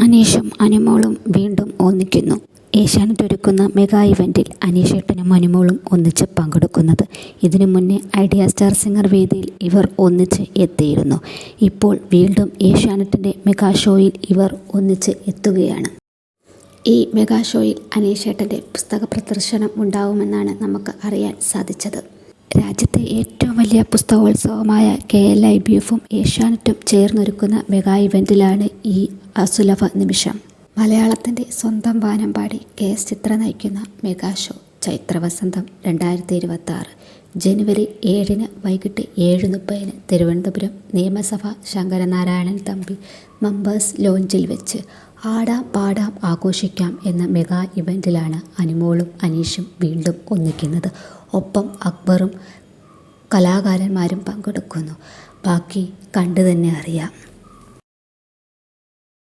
അനീഷും അനുമോളും വീണ്ടും ഒന്നിക്കുന്നു. ഏഷ്യാനെറ്റ് ഒരുക്കുന്ന മെഗാ ഇവൻറ്റിൽ അനീഷേട്ടനും അനുമോളും ഒന്നിച്ച് പങ്കെടുക്കുന്നത്. ഇതിനു മുന്നേ ഐഡിയ സ്റ്റാർ സിംഗർ വേദിയിൽ ഇവർ ഒന്നിച്ച് എത്തിയിരുന്നു. ഇപ്പോൾ വീണ്ടും ഏഷ്യാനെറ്റിൻ്റെ മെഗാ ഷോയിൽ ഇവർ ഒന്നിച്ച് എത്തുകയാണ്. ഈ മെഗാ ഷോയിൽ അനീഷേട്ടൻ്റെ പുസ്തക പ്രദർശനം ഉണ്ടാവുമെന്നാണ് നമുക്ക് അറിയാൻ സാധിച്ചത്. രാജ്യത്തെ ഏറ്റവും വലിയ പുസ്തകോത്സവമായ KLIBFും ഏഷ്യാനെറ്റും ചേർന്നൊരുക്കുന്ന മെഗാ ഇവൻറ്റിലാണ് ഈ അസുലഭ നിമിഷം. മലയാളത്തിൻ്റെ സ്വന്തം വാനമ്പാടി KS ചിത്ര നയിക്കുന്ന മെഗാ ഷോ ചൈത്രവസന്തം 2026 ജനുവരി 7 വൈകിട്ട് 7:30 തിരുവനന്തപുരം നിയമസഭ ശങ്കരനാരായണൻ തമ്പി മെമ്പേഴ്സ് ലോഞ്ചിൽ വെച്ച് ആടാം പാടാം ആഘോഷിക്കാം എന്ന മെഗാ ഇവൻറ്റിലാണ് അനുമോളും അനീഷും വീണ്ടും ഒന്നിക്കുന്നത്. ഒപ്പം അക്ബറും കലാകാരന്മാരും പങ്കെടുക്കുന്നു. ബാക്കി കണ്ടു തന്നെ അറിയാം.